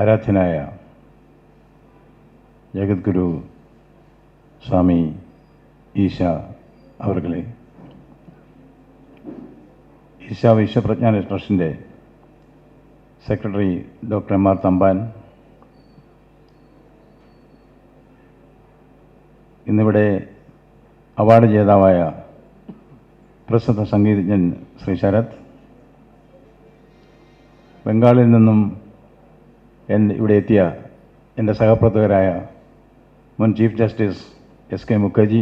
ആരാധ്യനായ ജഗദ്ഗുരു സ്വാമി ഈശ അവർകളെ, ഈശ വിശ്വപ്രജ്ഞാന ട്രസ്റ്റിൻ്റെ secretary doctor M R Thampan, ഇന്നിവിടെ അവാർഡ് ജേതാവായ പ്രസിദ്ധ സംഗീതജ്ഞൻ ശ്രീ ശരത്, ബംഗാളിൽ നിന്നും ഇവിടെ എത്തിയ എൻ്റെ സഹപ്രവർത്തകരായ മുൻ chief justice S K Mukherjee,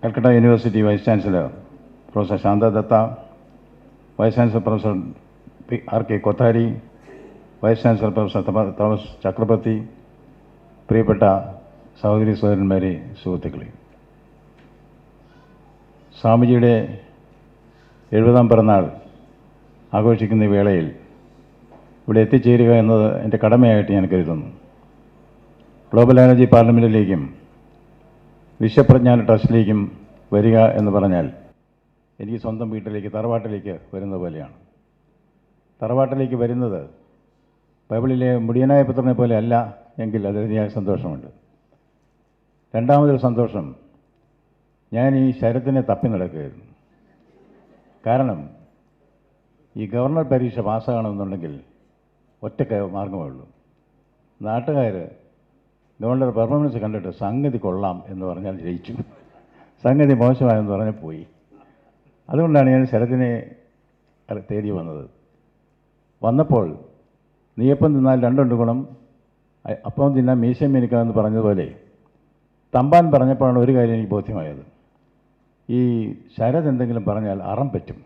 Calcutta university vice chancellor professor Shantadatta, vice chancellor professor R K Kothari, vice chancellor professor Thomas Chakravarty, പ്രിയപ്പെട്ട സഹോദരി സഹോദരന്മാരെ, സുഹൃത്തുക്കളെ, സ്വാമിജിയുടെ 70ാം പിറന്നാൾ ആഘോഷിക്കുന്ന വേളയിൽ ഇവിടെ എത്തിച്ചേരുക എന്നത് എൻ്റെ കടമയായിട്ട് ഞാൻ കരുതുന്നു. ഗ്ലോബൽ എനർജി പാർലമെൻറ്റിലേക്കും വിശ്വപ്രജ്ഞാന ട്രസ്റ്റിലേക്കും വരിക എന്ന് പറഞ്ഞാൽ എനിക്ക് സ്വന്തം വീട്ടിലേക്ക്, തറവാട്ടിലേക്ക് വരുന്ന പോലെയാണ്. തറവാട്ടിലേക്ക് വരുന്നത് ബൈബിളിലെ മുടിയനായ പുത്രനെ പോലെ അല്ല എങ്കിൽ അതിൻ്റെതായ സന്തോഷമുണ്ട്. രണ്ടാമതൊരു സന്തോഷം, ഞാൻ ഈ ശരത്തിനെ തപ്പി നടക്കുകയായിരുന്നു. കാരണം ഈ ഗവർണർ പരീക്ഷ പാസ്സാകണമെന്നുണ്ടെങ്കിൽ ഒറ്റ മാർഗമേ ഉള്ളൂ. നാട്ടുകാർ ഗവർണർ പെർഫോമൻസ് കണ്ടിട്ട് സംഗതി കൊള്ളാം എന്ന് പറഞ്ഞാൽ ജയിച്ചു, സംഗതി മോശമായെന്ന് പറഞ്ഞാൽ പോയി. അതുകൊണ്ടാണ് ഞാൻ ശരത്തിനെ തേടി വന്നത്. വന്നപ്പോൾ നീയപ്പം തിന്നാൽ രണ്ടുണ്ട് ഗുണം, അപ്പം തിന്നാൽ മീശയും മേനിക്കാമെന്ന് പറഞ്ഞതുപോലെ തമ്പാൻ പറഞ്ഞപ്പോഴാണ് ഒരു കാര്യം എനിക്ക് ബോധ്യമായത്. ഈ ശരത് എന്തെങ്കിലും പറഞ്ഞാൽ അറം പറ്റും.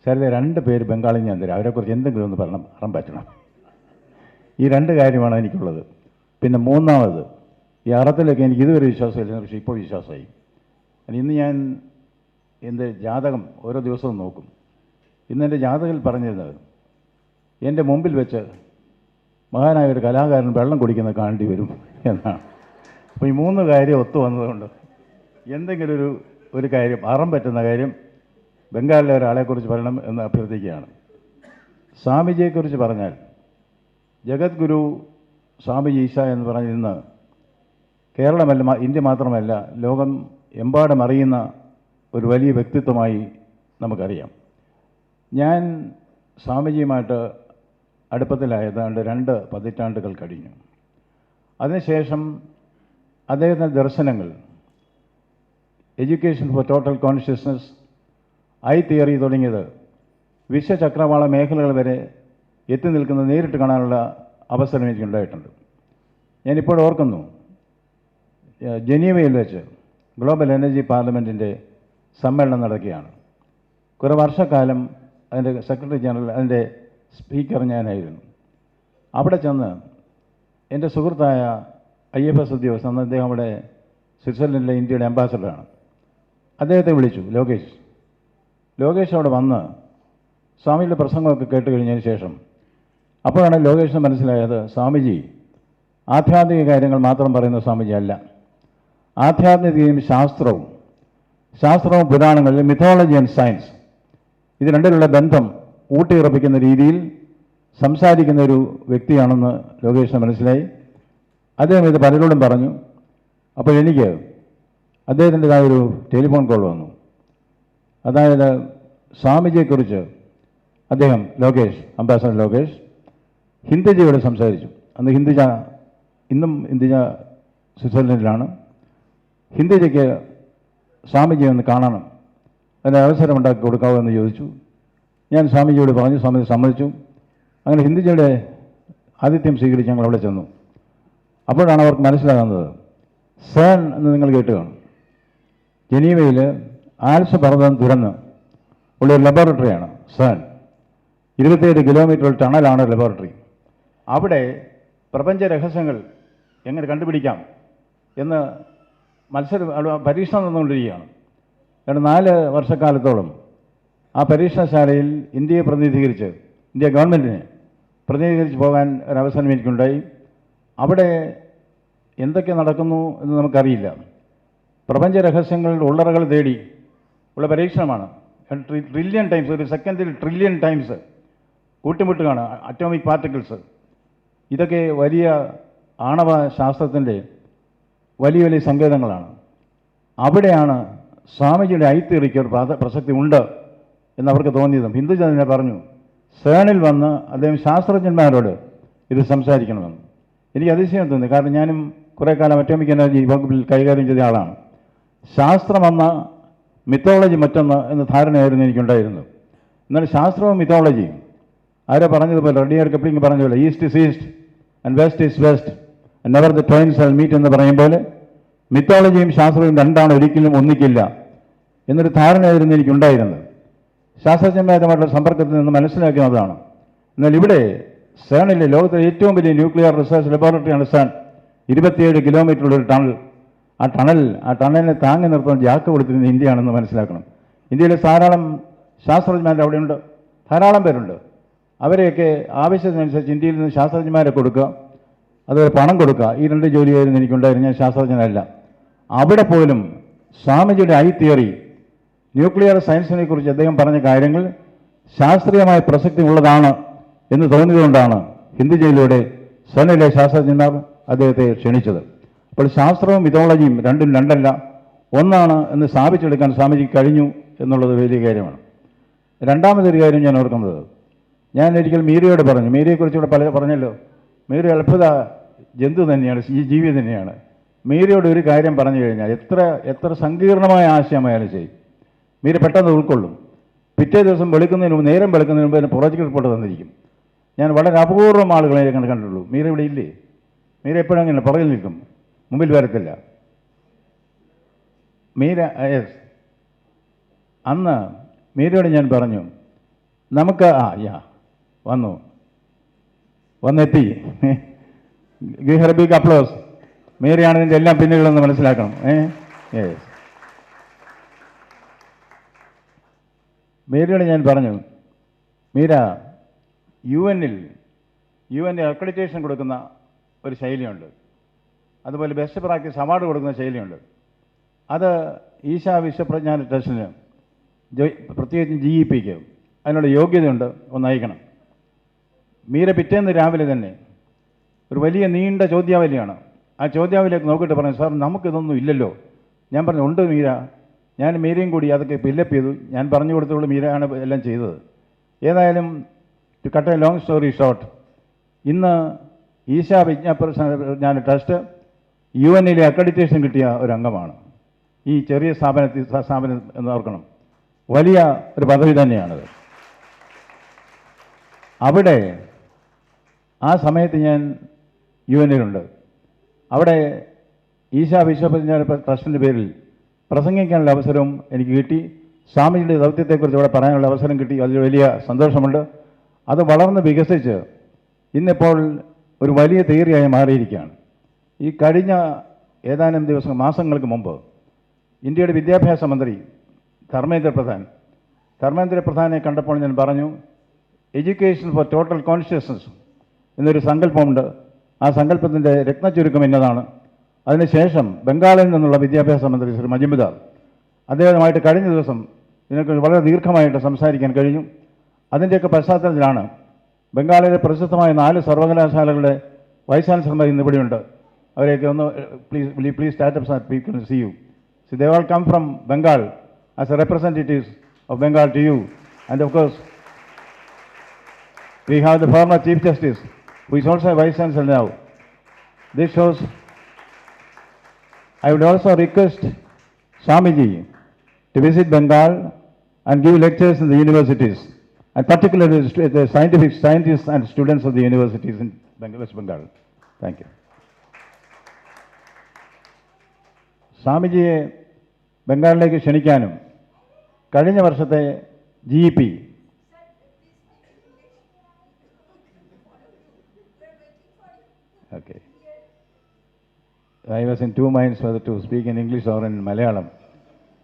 ശരത് 2 പേര് ബംഗാളിൽ ഞാൻ തരാം, അവരെക്കുറിച്ച് എന്തെങ്കിലും ഒന്ന് പറയണം, അറം പറ്റണം. ഈ 2 കാര്യമാണ് എനിക്കുള്ളത്. പിന്നെ മൂന്നാമത്, ഈ അറത്തിലൊക്കെ എനിക്ക് ഇതുവരെ വിശ്വാസമില്ല, പക്ഷേ ഇപ്പോൾ വിശ്വാസമായി. ഇന്ന് ഞാൻ എൻ്റെ ജാതകം ഓരോ ദിവസവും നോക്കും. ഇന്ന് എൻ്റെ ജാതകത്തിൽ പറഞ്ഞിരുന്നത് എൻ്റെ മുമ്പിൽ വെച്ച് മഹാനായ ഒരു കലാകാരൻ വെള്ളം കുടിക്കുന്നത് കാണേണ്ടി വരും എന്നാണ്. അപ്പോൾ ഈ 3 കാര്യം ഒത്തു വന്നതുകൊണ്ട് എന്തെങ്കിലും ഒരു കാര്യം, അറം പറ്റുന്ന കാര്യം ബംഗാളിലെ ഒരാളെക്കുറിച്ച് പറയണം എന്ന് അഭ്യർത്ഥിക്കുകയാണ്. സ്വാമിജിയെക്കുറിച്ച് പറഞ്ഞാൽ ജഗദ്ഗുരു സ്വാമി ഈശ എന്ന് പറഞ്ഞ് ഇന്ന് കേരളമല്ല, ഇന്ത്യ മാത്രമല്ല, ലോകം എമ്പാടും അറിയുന്ന ഒരു വലിയ വ്യക്തിത്വമായി നമുക്കറിയാം. ഞാൻ സ്വാമിജിയുമായിട്ട് അടുപ്പത്തിലായതാണ്ട് 2 പതിറ്റാണ്ടുകൾ കഴിഞ്ഞു. അതിനുശേഷം അദ്ദേഹത്തിൻ്റെ ദർശനങ്ങൾ, education for total consciousness, theory തുടങ്ങിയത് വിശ്വചക്രവാള മേഖലകൾ വരെ എത്തി നിൽക്കുന്നത് നേരിട്ട് കാണാനുള്ള അവസരം എനിക്കുണ്ടായിട്ടുണ്ട്. ഞാനിപ്പോൾ ഓർക്കുന്നു, ജനീവയിൽ വെച്ച് ഗ്ലോബൽ എനർജി പാർലമെൻറ്റിൻ്റെ സമ്മേളനം നടക്കുകയാണ്. കുറേ വർഷക്കാലം അതിൻ്റെ സെക്രട്ടറി ജനറൽ, അതിൻ്റെ സ്പീക്കർ ഞാനായിരുന്നു. അവിടെ ചെന്ന് എൻ്റെ സുഹൃത്തായ IFS ഉദ്യോഗസ്ഥൻ, അദ്ദേഹം അവിടെ സ്വിറ്റ്സർലൻഡിലെ ഇന്ത്യയുടെ അംബാസഡറാണ്, അദ്ദേഹത്തെ വിളിച്ചു. ലോകേഷ് അവിടെ വന്ന് സ്വാമിയുടെ പ്രസംഗമൊക്കെ കേട്ട് കഴിഞ്ഞതിന് ശേഷം അപ്പോഴാണ് ലോകേഷിന് മനസ്സിലായത്, സ്വാമിജി ആധ്യാത്മിക കാര്യങ്ങൾ മാത്രം പറയുന്ന സ്വാമിജി അല്ല, ആധ്യാത്മികതയും ശാസ്ത്രവും പുരാണങ്ങളിൽ മിഥോളജി ആൻഡ് സയൻസ്, ഇത് രണ്ടിലുള്ള ബന്ധം ഊട്ടിയുറപ്പിക്കുന്ന രീതിയിൽ സംസാരിക്കുന്ന ഒരു വ്യക്തിയാണെന്ന് ലോകേഷിന് മനസ്സിലായി. അദ്ദേഹം ഇത് പലരോടും പറഞ്ഞു. അപ്പോൾ എനിക്ക് അദ്ദേഹത്തിൻ്റെതായൊരു ടെലിഫോൺ കോൾ വന്നു. അതായത് സ്വാമിജിയെക്കുറിച്ച് അദ്ദേഹം, അംബാസഡർ ലോകേഷ് ഹിന്ദുജയോട് സംസാരിച്ചു. അന്ന് ഇന്നും ഹിന്ദുജ സ്വിറ്റ്സർലൻഡിലാണ്. ഹിന്ദുജയ്ക്ക് സ്വാമിജിയെ ഒന്ന് കാണണം, അതിന് അവസരം ഉണ്ടാക്കി കൊടുക്കാവോ എന്ന് ചോദിച്ചു. ഞാൻ സ്വാമിജിയോട് പറഞ്ഞു, സ്വാമിജി സമ്മതിച്ചു. അങ്ങനെ ഹിന്ദുജയുടെ ആതിഥ്യം സ്വീകരിച്ച് ഞങ്ങൾ അവിടെ ചെന്നു. അപ്പോഴാണ് അവർക്ക് മനസ്സിലാകുന്നത്, സേൺ എന്ന് നിങ്ങൾ കേട്ട് കാണും, ജനീവയിൽ ആൽപ്സ് പർവ്വതം തുറന്ന് ഉള്ളൊരു ലബോറട്ടറിയാണ് സേൺ. 27 കിലോമീറ്റർ ടണലാണ് ലബോറട്ടറി. അവിടെ പ്രപഞ്ച രഹസ്യങ്ങൾ എങ്ങനെ കണ്ടുപിടിക്കാം എന്ന് പരീക്ഷണം നടന്നുകൊണ്ടിരിക്കുകയാണ്. 4 വർഷക്കാലത്തോളം ആ പരീക്ഷണശാലയിൽ ഇന്ത്യ ഗവൺമെൻറ്റിനെ പ്രതിനിധീകരിച്ച് പോകാൻ ഒരവസരം എനിക്കുണ്ടായി. അവിടെ എന്തൊക്കെ നടക്കുന്നു എന്ന് നമുക്കറിയില്ല. പ്രപഞ്ച രഹസ്യങ്ങളുടെ ഉള്ളറകൾ തേടി ഉള്ള പരീക്ഷണമാണ്. ട്രില്യൺ ടൈംസ്, ഒരു സെക്കൻഡിൽ ട്രില്യൺ ടൈംസ് കൂട്ടിമുട്ടുകയാണ്. അറ്റോമിക് പാർട്ടിക്കിൾസ്, ഇതൊക്കെ വലിയ ആണവ ശാസ്ത്രത്തിൻ്റെ വലിയ വലിയ സങ്കേതങ്ങളാണ്. അവിടെയാണ് സ്വാമിജിയുടെ ഐതിഹ്യക്ക് ഒരു പ്രസക്തി ഉണ്ട് എന്നവർക്ക് തോന്നിയതും ഹിന്ദുജനെ പറഞ്ഞു. സേണിൽ വന്ന് അദ്ദേഹം ശാസ്ത്രജ്ഞന്മാരോട് ഇത് സംസാരിക്കണമെന്ന്. എനിക്ക് അതിശയം തോന്നി. കാരണം ഞാനും കുറേ കാലം അറ്റോമിക് എനർജി വകുപ്പിൽ കൈകാര്യം ചെയ്ത ആളാണ്. ശാസ്ത്രമെന്ന മിത്തോളജി മറ്റൊന്ന് എന്ന ധാരണയായിരുന്നു എനിക്കുണ്ടായിരുന്നത്. എന്നാൽ ശാസ്ത്രവും മിത്തോളജിയും ആരോ പറഞ്ഞതുപോലെ, റെഡിയാർ കിപ്ലിംഗ് പറഞ്ഞതുപോലെ, east is east and west is west and never the twain shall meet എന്ന് പറയുമ്പോൾ മിത്തോളജിയും ശാസ്ത്രവും രണ്ടാണ്, ഒരിക്കലും ഒന്നിക്കില്ല എന്നൊരു ധാരണയായിരുന്നു എനിക്കുണ്ടായിരുന്നത്. ശാസ്ത്രജ്ഞന്മാരുമായിട്ടുള്ള സമ്പർക്കത്തിൽ നിന്ന് മനസ്സിലാക്കുന്നതാണ്. എന്നാൽ ഇവിടെ സേണിലെ ലോകത്തിലെ ഏറ്റവും വലിയ ന്യൂക്ലിയർ റിസർച്ച് ലബോറട്ടറിയാണ് സേൺ. 27 കിലോമീറ്ററുള്ള ഒരു ടണൽ. ആ ടണലിനെ താങ്ങി നിർത്തുന്ന ജാക്ക് കൊടുത്തിരുന്ന ഇന്ത്യയാണെന്ന് മനസ്സിലാക്കണം. ഇന്ത്യയിലെ ധാരാളം ശാസ്ത്രജ്ഞന്മാർ അവിടെയുണ്ട്, ധാരാളം പേരുണ്ട്. അവരെയൊക്കെ ആവശ്യത്തിനനുസരിച്ച് ഇന്ത്യയിൽ നിന്ന് ശാസ്ത്രജ്ഞന്മാരെ കൊടുക്കുക, അതുപോലെ പണം കൊടുക്കുക, ഈ രണ്ട് ജോലിയായിരുന്നു എനിക്കുണ്ടായിരുന്നു. ഞാൻ ശാസ്ത്രജ്ഞനല്ല. അവിടെ പോലും സ്വാമിജിയുടെ തിയറി, ന്യൂക്ലിയർ സയൻസിനെ കുറിച്ച് അദ്ദേഹം പറഞ്ഞ കാര്യങ്ങൾ ശാസ്ത്രീയമായ പ്രസക്തി ഉള്ളതാണ് എന്ന് തോന്നിയതുകൊണ്ടാണ് ഹിന്ദു ജയിലിലൂടെ സേനയിലെ ശാസ്ത്രജ്ഞന്മാർ അദ്ദേഹത്തെ ക്ഷണിച്ചത്. അപ്പോൾ ശാസ്ത്രവും മിത്തോളജിയും രണ്ടും രണ്ടല്ല, ഒന്നാണ് എന്ന് സ്ഥാപിച്ചെടുക്കാൻ സ്വാമിജിക്ക് കഴിഞ്ഞു എന്നുള്ളത് വലിയ കാര്യമാണ്. രണ്ടാമതൊരു കാര്യം ഞാൻ ഓർക്കുന്നത്, ഞാൻ ഒരിക്കൽ മീരയോട് പറഞ്ഞു, മീരയെക്കുറിച്ചുകൂടെ പറഞ്ഞല്ലോ, മീര അത്ഭുത ജന്തു തന്നെയാണ്, ഈ ജീവി തന്നെയാണ്. മീരയോട് ഒരു കാര്യം പറഞ്ഞു കഴിഞ്ഞാൽ എത്ര സങ്കീർണമായ ആശയമായാലും ശരി, മീര പെട്ടെന്ന് ഉൾക്കൊള്ളും. പിറ്റേ ദിവസം നേരം വെളുക്കുന്നതിന് മുമ്പ് തന്നെ പ്രോജക്റ്റ് റിപ്പോർട്ട് തന്നിരിക്കും. ഞാൻ വളരെ അപൂർവം ആളുകളെ കണ്ടിട്ടുള്ളൂ. മീര ഇവിടെ ഇല്ലേ? മീര എപ്പോഴും അങ്ങനെ പുറകിൽ നിൽക്കും, മുമ്പിൽ വരത്തില്ല. മീര അന്ന് മീരയോട് ഞാൻ പറഞ്ഞു, നമുക്ക് വന്നെത്തി, give her a big applause. മീരയാണ് ഇതിൻ്റെ എല്ലാം പിന്നുകളെന്ന് മനസ്സിലാക്കണം. മീരയോട് ഞാൻ പറഞ്ഞു, മീര, യു എൻ അക്രഡിറ്റേഷൻ കൊടുക്കുന്ന ഒരു ശൈലിയുണ്ട്, അതുപോലെ ബെസ്റ്റ് പ്രാക്ടീസ് അവാർഡ് കൊടുക്കുന്ന ശൈലിയുണ്ട്. അത് ഈശാ വിശ്വപ്രജ്ഞാന ട്രസ്റ്റിന്, പ്രത്യേകിച്ചും GEPക്ക് അതിനുള്ള യോഗ്യതയുണ്ട്, ഒന്ന് അയക്കണം. മീര പിറ്റേന്ന് രാവിലെ തന്നെ ഒരു വലിയ നീണ്ട ചോദ്യാവലിയാണ്. ആ ചോദ്യാവലിയൊക്കെ നോക്കിയിട്ട് പറഞ്ഞു, സാർ നമുക്കിതൊന്നും ഇല്ലല്ലോ. ഞാൻ പറഞ്ഞു, ഉണ്ട് മീര. ഞാൻ മീരയും കൂടി അതൊക്കെ ഫില്ലപ്പ് ചെയ്തു. ഞാൻ പറഞ്ഞു കൊടുത്തുള്ളൂ, മീരയാണ് എല്ലാം ചെയ്തത്. ഏതായാലും to cut a long story short, ഇന്ന് ഈശാ വിജ്ഞാന ട്രസ്റ്റ് UN അക്രഡിറ്റേഷൻ കിട്ടിയ ഒരു അംഗമാണ്. ഈ ചെറിയ സ്ഥാപനം എന്ന് ഓർക്കണം, വലിയ ഒരു പദവി തന്നെയാണത്. അവിടെ ആ സമയത്ത് ഞാൻ UN അവിടെ ഈശാ വിശ്വപ്രജ്ഞാന ട്രസ്റ്റിൻ്റെ പേരിൽ പ്രസംഗിക്കാനുള്ള അവസരവും എനിക്ക് കിട്ടി. സ്വാമിജിയുടെ ദൗത്യത്തെക്കുറിച്ച് ഇവിടെ പറയാനുള്ള അവസരം കിട്ടി. അതിൽ വലിയ സന്തോഷമുണ്ട്. അത് വളർന്ന് വികസിച്ച് ഇന്നിപ്പോൾ ഒരു വലിയ തിയറിയായി മാറിയിരിക്കുകയാണ്. ഈ കഴിഞ്ഞ ഏതാനും മാസങ്ങൾക്ക് മുമ്പ് ഇന്ത്യയുടെ വിദ്യാഭ്യാസ മന്ത്രി ധർമ്മേന്ദ്ര പ്രധാനെ കണ്ടപ്പോൾ ഞാൻ പറഞ്ഞു, എഡ്യൂക്കേഷൻ ഫോർ ടോട്ടൽ കോൺഷ്യസ്നസ് എന്നൊരു സങ്കല്പമുണ്ട്. ആ സങ്കല്പത്തിൻ്റെ രത്നചുരുക്കം എന്നതാണ്. അതിനുശേഷം ബംഗാളിൽ നിന്നുള്ള വിദ്യാഭ്യാസ മന്ത്രി ശ്രീ മജുംദാർ, അദ്ദേഹവുമായിട്ട് കഴിഞ്ഞ ദിവസം ഇതിനെക്കുറിച്ച് വളരെ ദീർഘമായിട്ട് സംസാരിക്കാൻ കഴിഞ്ഞു. അതിൻ്റെയൊക്കെ പശ്ചാത്തലത്തിലാണ് ബംഗാളിലെ പ്രസിദ്ധമായ 4 സർവകലാശാലകളുടെ വൈസ് ചാൻസലർമാർ ഇന്ന് ഇവിടെയുണ്ട്. അവരെയൊക്കെ ഒന്ന് please startups and people see you. See they all come from Bengal as a representatives of Bengal to you. And of course we have the former Chief Justice, who is also a Vice Chancellor now. This shows. I would also request Swamiji to visit Bengal and give lectures in the universities, and particularly the scientists and students of the universities in West Bengal. Thank you. സ്വാമിജിയെ ബംഗാളിലേക്ക് ക്ഷണിക്കാനും കഴിഞ്ഞ വർഷത്തെ GEP Okay. I was in 2 minds whether to speak in English or in Malayalam.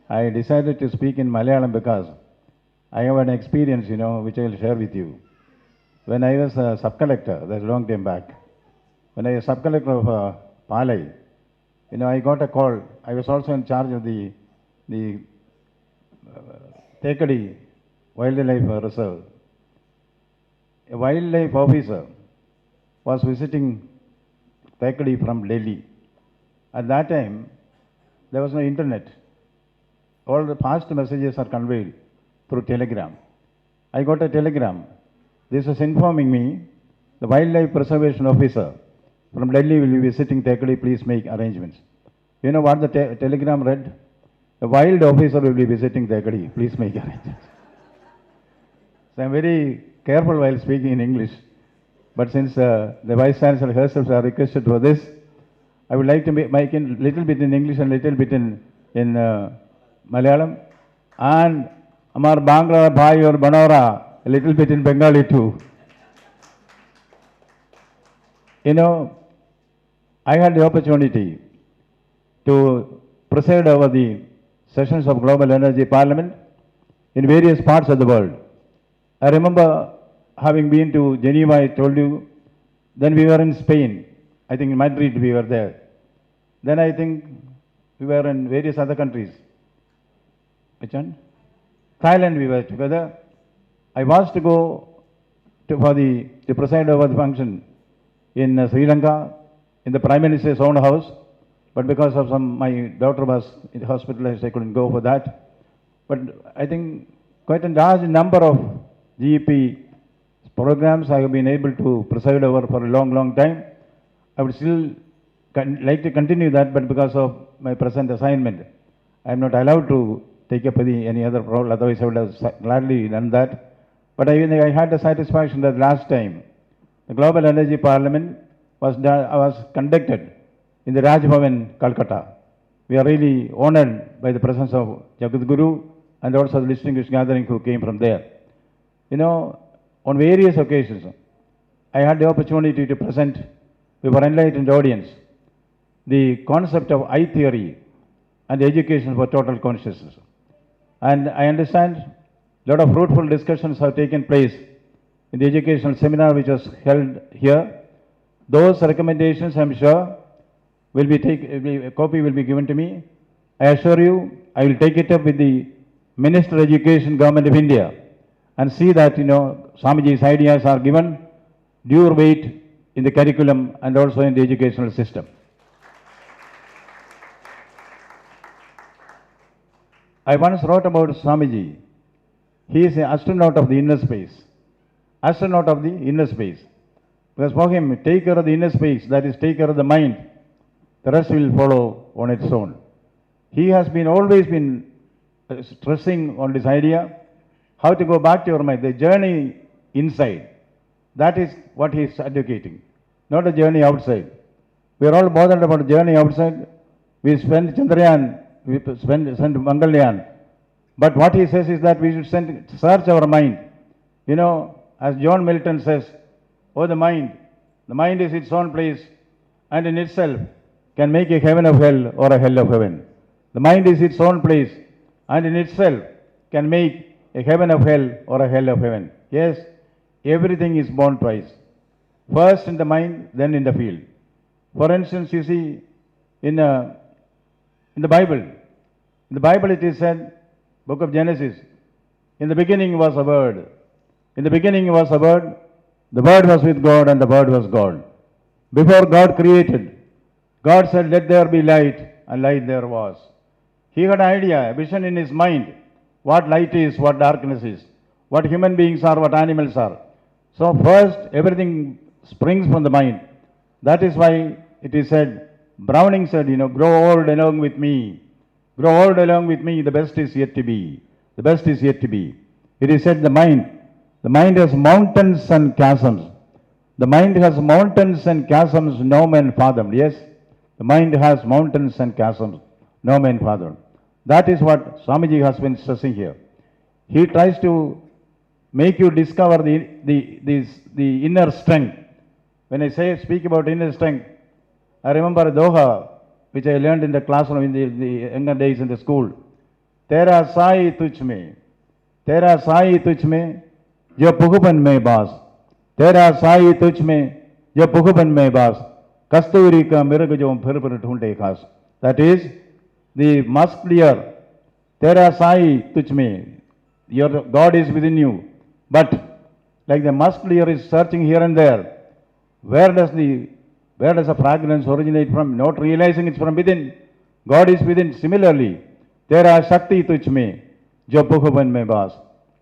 I decided to speak in Malayalam because I have an experience, which I will share with you. When I was a sub-collector, that's a long time back, when I was sub-collector of Palai, I got a call. I was also in charge of the Tekadi Wildlife Reserve. a wildlife officer was visiting Thekadi from Delhi. At that time, there was no internet. All the past messages are conveyed through telegram. I got a telegram. This was informing me, the wildlife preservation officer from Delhi will be visiting Thekadi, please make arrangements. You know what the telegram read? The wild officer will be visiting Thekadi, please make arrangements. So I am very careful while speaking in English. But since the Vice Chancellor herself are requested for this, I would like to make in little bit in English and little bit in Malayalam. And Amar Bangla Bhai or Banora, a little bit in Bengali too. You know, I had the opportunity to preside over the sessions of Global Energy Parliament in various parts of the world. I remember having been to Geneva, I told you. Then we were in Spain. I think in Madrid we were there. Then I think we were in various other countries. Which one? Thailand we were together. I was to go to preside over the function in Sri Lanka, in the Prime Minister's own house. But because of my daughter was hospitalized, I couldn't go for that. But I think quite a large number of GEP programs I have been able to preside over for a long, long time. I would still like to continue that, but because of my present assignment, I am not allowed to take up any other role, otherwise I would have gladly done that. But I had the satisfaction that last time, the Global Energy Parliament was conducted in the Raj Bhavan, Calcutta. We are really honored by the presence of Jagadguru and also the distinguished gathering who came from there. You know, on various occasions, I had the opportunity to present before enlightened audience the concept of I theory and education for total consciousness. And I understand a lot of fruitful discussions have taken place in the educational seminar which was held here. Those recommendations, I am sure, a copy will be given to me. I assure you, I will take it up with the Minister of Education, Government of India, and see that, Swamiji's ideas are given due weight in the curriculum and also in the educational system. I once wrote about Swamiji. He is an astronaut of the inner space. Astronaut of the inner space. Because for him, take care of the inner space, that is, take care of the mind. The rest will follow on its own. He has always been stressing on this idea, how to go back to your mind, the journey inside. That is what he is advocating, not a journey outside. We are all bothered about a journey outside. We spend Chandrayaan, we send Mangalyaan. But what he says is that we should search our mind. As John Milton says, the mind is its own place and in itself can make a heaven of hell or a hell of heaven. The mind is its own place and in itself can make a heaven of hell or a hell of heaven. Yes, everything is born twice. First in the mind, then in the field. For instance, you see, in the Bible it is said, book of Genesis, in the beginning was a word. In the beginning was a word, the word was with God and the word was God. Before God created, God said, let there be light, and light there was. He had an idea, a vision in his mind, what light is, what darkness is, what human beings are, what animals are. So first, everything springs from the mind. That is why it is said, Browning said, grow old along with me. Grow old along with me, the best is yet to be. The best is yet to be. It is said the mind has mountains and chasms. The mind has mountains and chasms no man fathomed. Yes, the mind has mountains and chasms no man fathomed. That is what Swamiji has been stressing here. He tries to make you discover the inner strength. When I speak about inner strength, I remember a doha which I learned in the classroom in the younger days in the school. Tera sai tuch mein, jo puguban mein baas. Tera sai tuch mein, jo puguban mein baas. Kasturi ka mirag jo phir dhunde khas. That is, the musk deer, Tera sai tuch mein, your God is within you, but Like the musk deer is searching here and there. Where does the fragrance originate from? Not realizing it's from within. God is within. Similarly, तेरा शक्ति तुझ में जो भुवन में वास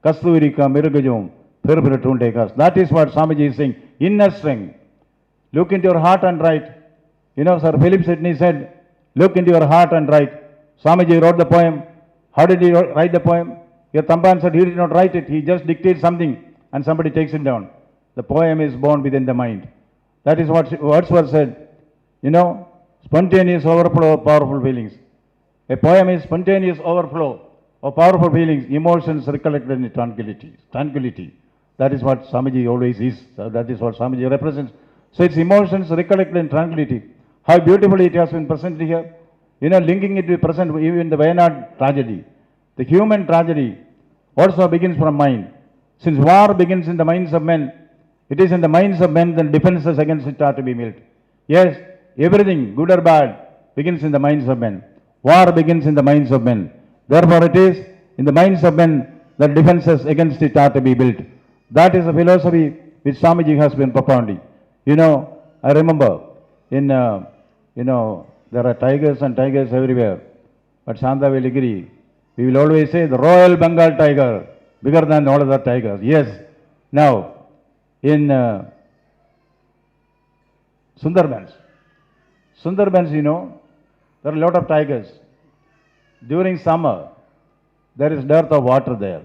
कस्तूरी का मृगजों फिर ढूंढेगा. That is what Swamiji is saying. Inner strength. Look into your heart and write. You know, Sir Philip Sidney said, look into your heart and write. Swamiji wrote the poem. How did he write the poem? Your Tamban said he did not write it. He just dictates something and somebody takes it down. The poem is born within the mind. That is what Wordsworth said. You know, spontaneous overflow of powerful feelings. A poem is spontaneous overflow of powerful feelings, emotions recollected in tranquility. Tranquility. That is what Swamiji always is. So that is what Swamiji represents. So it's emotions recollected in tranquility. How beautifully it has been presented here. You know, linking it with present, even the Wayanad tragedy. The human tragedy also begins from mind. Since war begins in the minds of men, it is in the minds of men that defenses against it are to be built. Yes, everything, good or bad, begins in the minds of men. War begins in the minds of men. Therefore, it is in the minds of men that defenses against it are to be built. That is a philosophy which Swamiji has been propounding. You know, I remember in, there are tigers and tigers everywhere. But Shanta will agree. We will always say the Royal Bengal tiger, bigger than all other tigers. Yes. Now, in Sundarbans, you know, there are a lot of tigers. During summer, there is dearth of water there.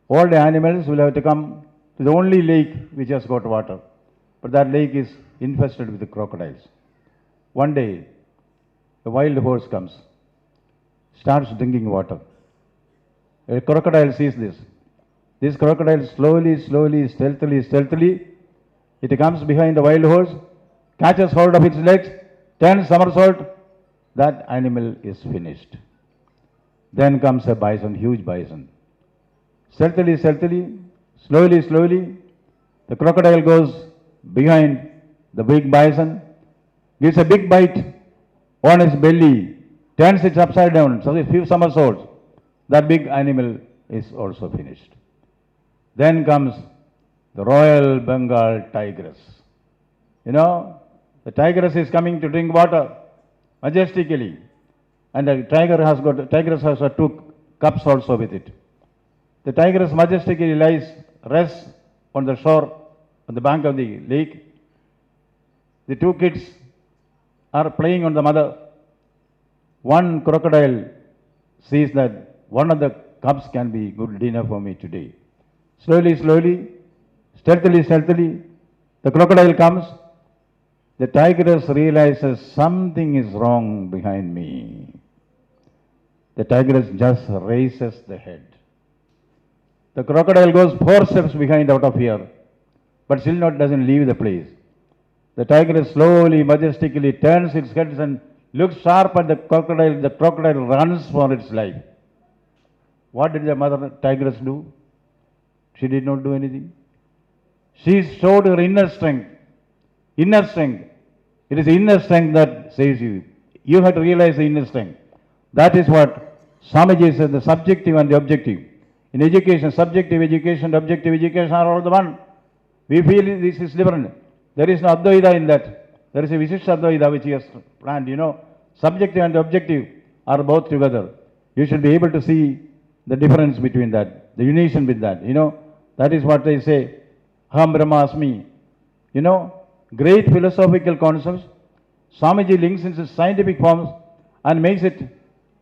All the animals will have to come to the only lake which has got water. But that lake is infested with the crocodiles. One day, a wild horse comes, starts drinking water. A crocodile sees this. This crocodile slowly, stealthily, it comes behind the wild horse, catches hold of its legs, turns somersault. That animal is finished. Then comes a bison, huge bison. Stealthily, slowly, the crocodile goes behind the big bison, gives a big bite on its belly, turns it upside down, so a few somersaults. That big animal is also finished. Then comes the Royal Bengal tigress. You know, the tigress is coming to drink water majestically. And the tigress has got two cups also with it. The tigress majestically rests on the shore, on the bank of the lake. The two kids are playing on the mother. One crocodile sees that one of the cups can be good dinner for me today. Slowly, stealthily, the crocodile comes. The tigress realizes something is wrong behind me. The tigress just raises the head. The crocodile goes 4 steps behind out of fear, but still doesn't leave the place. The tigress slowly, majestically turns its head and looks sharp at the crocodile. The crocodile runs for its life. What did the mother tigress do? She did not do anything. She showed her inner strength. Inner strength. It is inner strength that saves you. You have to realize the inner strength. That is what Swamiji says, the subjective and the objective. In education, subjective education, objective education are all the one. We feel this is different. There is no Advaita in that. There is a Visishta Advaita which he has planned. You know, subjective and objective are both together. You should be able to see the difference between that, the unison with that. You know, that is what they say, Aham Brahmasmi. You know, great philosophical concepts, Swamiji links into scientific forms and makes it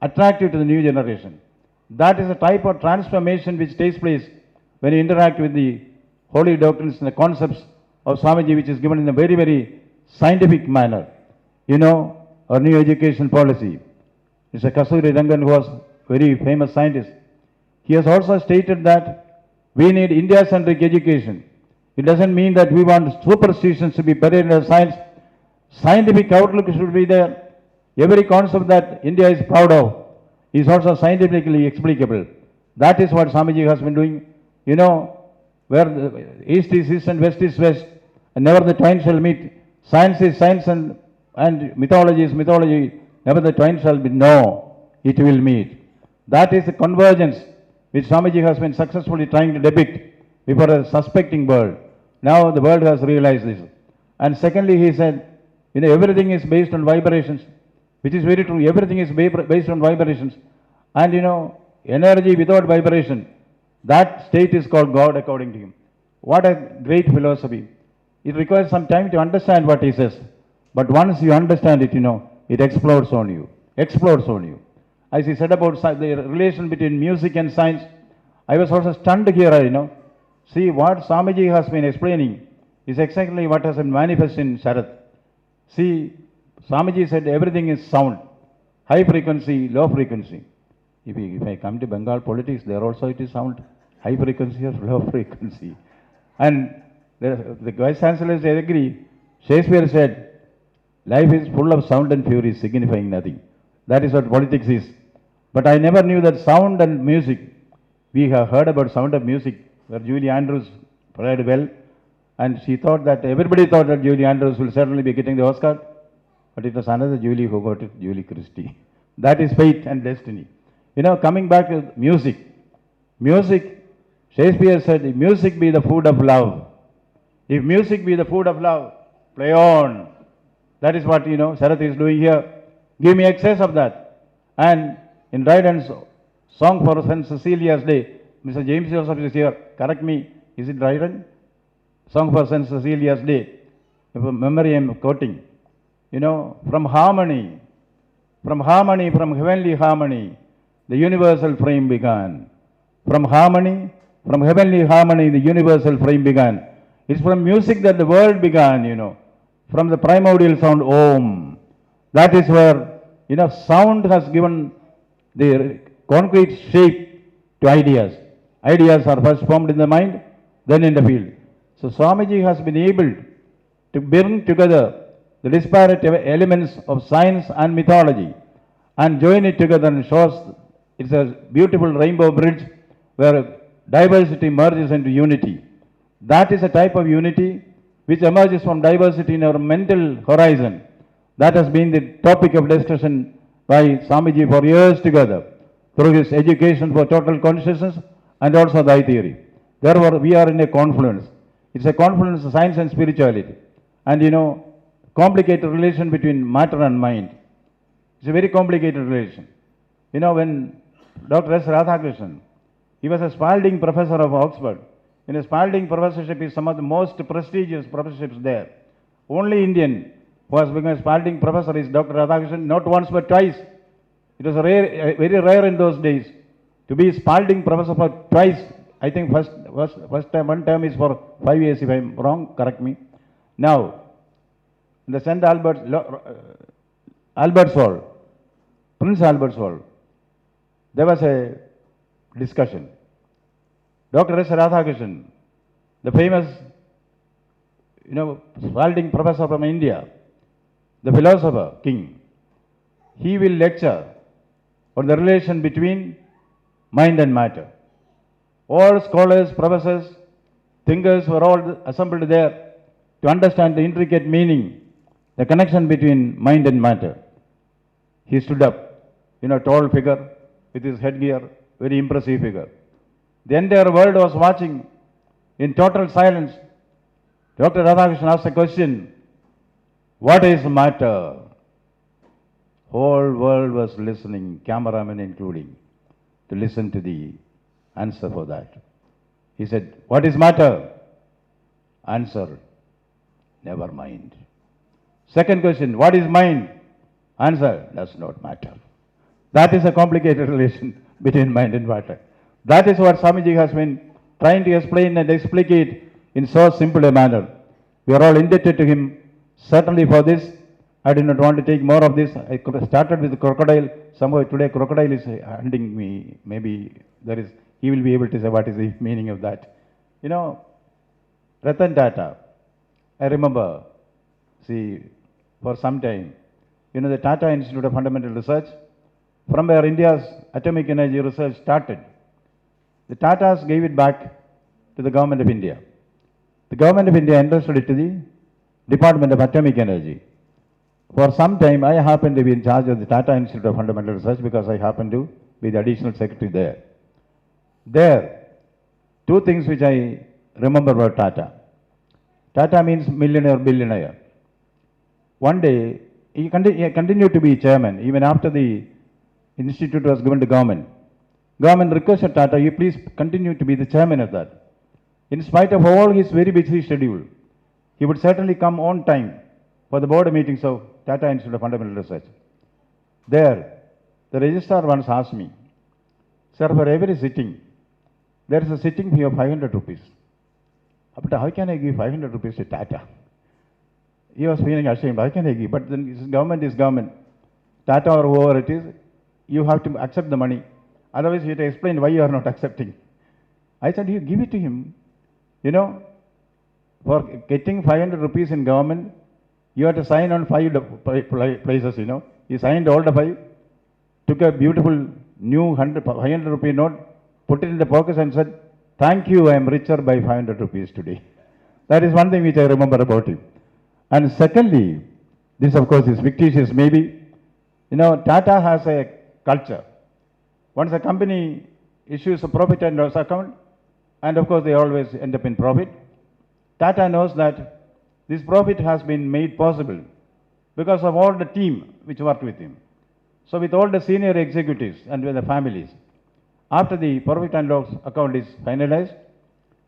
attractive to the new generation. That is a type of transformation which takes place when you interact with the holy doctrines and the concepts of Swamiji, which is given in a very, very scientific manner. You know, our new education policy. Mr. Kasturi Rangan, who was a very famous scientist, he has also stated that we need India-centric education. It doesn't mean that we want superstitions to be buried in science. Scientific outlook should be there. Every concept that India is proud of is also scientifically explicable. That is what Swamiji has been doing. You know, where the East is East and West is West, and never the twain shall meet. Science is science and mythology is mythology. Never the twain shall be. No, it will meet. That is the convergence which Swamiji has been successfully trying to depict before a suspecting world. Now the world has realized this. And secondly, he said, everything is based on vibrations, which is very true. Everything is based on vibrations. And energy without vibration, that state is called God according to him. What a great philosophy. It requires some time to understand what he says. But once you understand it, it explodes on you. Explodes on you. As he said about the relation between music and science, I was also stunned here, See, what Swamiji has been explaining is exactly what has been manifested in Sharath. See, Swamiji said everything is sound. High frequency, low frequency. If I come to Bengal politics, there also it is sound. High frequency or low frequency. And the Vice Chancellors agree. Shakespeare said, life is full of sound and fury, signifying nothing. That is what politics is. But I never knew that sound and music. We have heard about Sound of Music, where Julie Andrews played well. And everybody thought that Julie Andrews will certainly be getting the Oscar. But it was another Julie who got it, Julie Christie. That is fate and destiny. Coming back to music. Music, Shakespeare said, if music be the food of love. If music be the food of love, play on. That is what, Sharath is doing here. Give me excess of that. And in Dryden's song for St. Cecilia's Day, Mr. James Joseph is here. Correct me. Is it Dryden? Song for St. Cecilia's Day. Memory I am quoting. From harmony, from heavenly harmony, the universal frame began. From harmony, from heavenly harmony, the universal frame began. It's from music that the world began, From the primordial sound, Om. That is where, sound has given the concrete shape to ideas. Ideas are first formed in the mind, then in the field. So Swamiji has been able to bring together the disparate elements of science and mythology and join it together and shows it's a beautiful rainbow bridge where diversity merges into unity. That is a type of unity which emerges from diversity in our mental horizon. That has been the topic of discussion by Swamiji for years together through his education for total consciousness and also the I theory. Therefore, we are in a confluence. It's a confluence of science and spirituality. And complicated relation between matter and mind. It's a very complicated relation. When Dr. S. Radhakrishnan, he was a Spalding professor of Oxford. A Spalding professorship is some of the most prestigious professorships there. Only Indian who has become a Spalding professor is Dr. Radhakrishnan, not once but twice. It was very rare in those days to be Spalding professor for twice. I think first time, one term is for 5 years, if I am wrong, correct me. Now, in the St. Albert's Hall, Prince Albert's Hall, there was a discussion. Dr. S. Radhakrishnan, the famous, Spalding professor from India, the philosopher, king, he will lecture on the relation between mind and matter. All scholars, professors, thinkers were all assembled there to understand the intricate meaning, the connection between mind and matter. He stood up, tall figure with his headgear, very impressive figure. The entire world was watching in total silence. Dr. Radhakrishnan asked a question, what is matter? Whole world was listening, cameramen including, to listen to the answer for that. He said, what is matter? Answer, never mind. Second question, what is mind? Answer, does not matter. That is a complicated relation between mind and matter. That is what Swamiji has been trying to explain and explicate in so simple a manner. We are all indebted to him, certainly for this. I do not want to take more of this. I started with the crocodile. Somehow today crocodile is hunting me. Maybe he will be able to say what is the meaning of that. Ratan Tata, I remember, for some time, the Tata Institute of Fundamental Research, from where India's atomic energy research started, the Tatas gave it back to the government of India. The government of India entrusted it to the Department of Atomic Energy. For some time, I happened to be in charge of the Tata Institute of Fundamental Research because I happened to be the additional secretary there. There, two things which I remember about Tata. Tata means millionaire, billionaire. One day, he continued to be chairman even after the institute was given to government. Government requested Tata, you please continue to be the chairman of that. In spite of all his very busy schedule, he would certainly come on time for the board meetings of Tata Institute of Fundamental Research. There, the registrar once asked me, sir, for every sitting, there is a sitting fee of 500 rupees. But how can I give 500 rupees to Tata? He was feeling ashamed. How can I give? But then government is government. Tata or whoever it is, you have to accept the money. Otherwise, you have to explain why you are not accepting. I said, you give it to him. You know, for getting 500 rupees in government, you have to sign on 5 places, you know. He signed all the 5, took a beautiful new 500 rupee note, put it in the pocket and said, thank you, I am richer by 500 rupees today. That is one thing which I remember about him. And secondly, this of course is fictitious maybe. You know, Tata has a culture. Once a company issues a profit and loss account, and of course they always end up in profit, Tata knows that this profit has been made possible because of all the team which worked with him. So with all the senior executives and with the families, after the profit and loss account is finalized,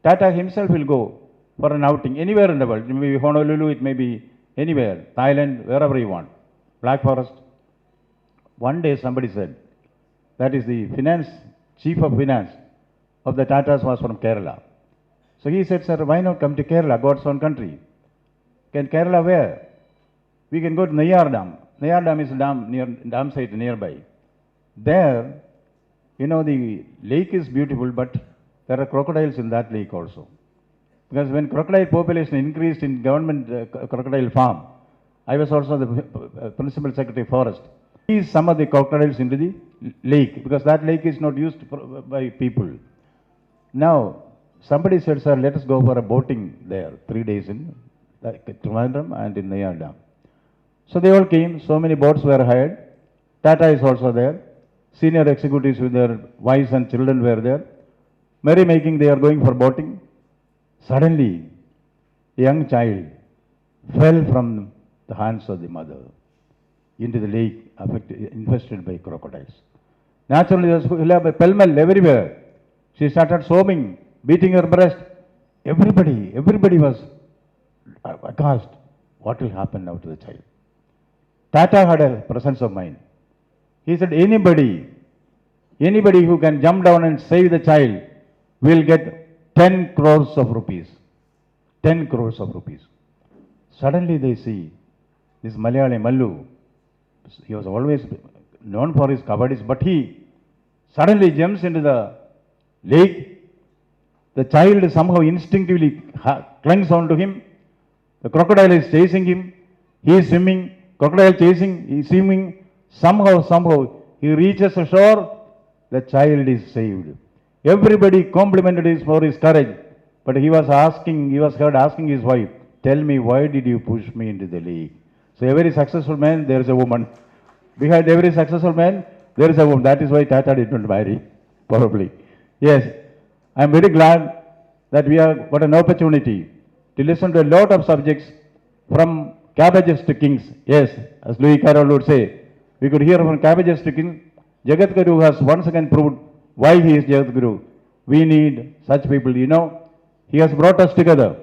Tata himself will go for an outing anywhere in the world. It may be Honolulu, it may be anywhere, Thailand, wherever you want, Black Forest. One day somebody said, that is the chief of finance of the Tatas was from Kerala. So he said, sir, why not come to Kerala, God's own country? Can Kerala where? We can go to Nayar Dam. Nayar Dam is a dam site nearby. There, you know, the lake is beautiful, but there are crocodiles in that lake also. Because when crocodile population increased in government crocodile farm, I was also the principal secretary forest. Release some of the crocodiles into the lake, because that lake is not used by people. Now, somebody said, sir, let us go for a boating there, 3 days in Thiruvananthapuram and in Nayar Dam. So they all came, so many boats were hired. Tata is also there. Senior executives with their wives and children were there. Merrymaking, they are going for boating. Suddenly, a young child fell from the hands of the mother into the lake, infested by crocodiles. Naturally, there was a pell-mell everywhere. She started sobbing, beating her breast. Everybody was aghast. What will happen now to the child? Tata had a presence of mind. He said, anybody who can jump down and save the child will get 10 crores of rupees. 10 crores of rupees. Suddenly they see this Malayali Mallu. He was always known for his kabadis, but he suddenly jumps into the lake. The child somehow instinctively clings onto him. The crocodile is chasing him. He is swimming. Crocodile chasing, he is swimming. Somehow, he reaches the shore. The child is saved. Everybody complimented him for his courage. But he was heard asking his wife, tell me, why did you push me into the lake? So every successful man, there is a woman. Behind every successful man, there is a woman. That is why Tata did not marry, probably. Yes, I am very glad that we have got an opportunity to listen to a lot of subjects from cabbages to kings. Yes, as Louis Carroll would say, we could hear from cabbages to kings. Jagat Guru has once again proved why he is Jagat Guru. We need such people, you know. He has brought us together.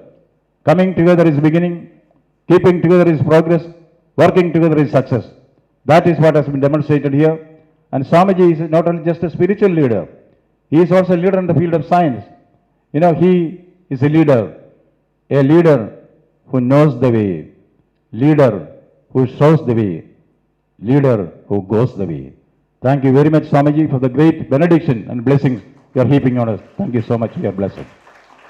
Coming together is beginning, keeping together is progress, working together is success. That is what has been demonstrated here. And Swamiji is not only just a spiritual leader, he is also a leader in the field of science. You know, he is a leader who knows the way, leader who shows the way, leader who goes the way. Thank you very much, Swamiji, for the great benediction and blessings you are heaping on us. Thank you so much for your blessing.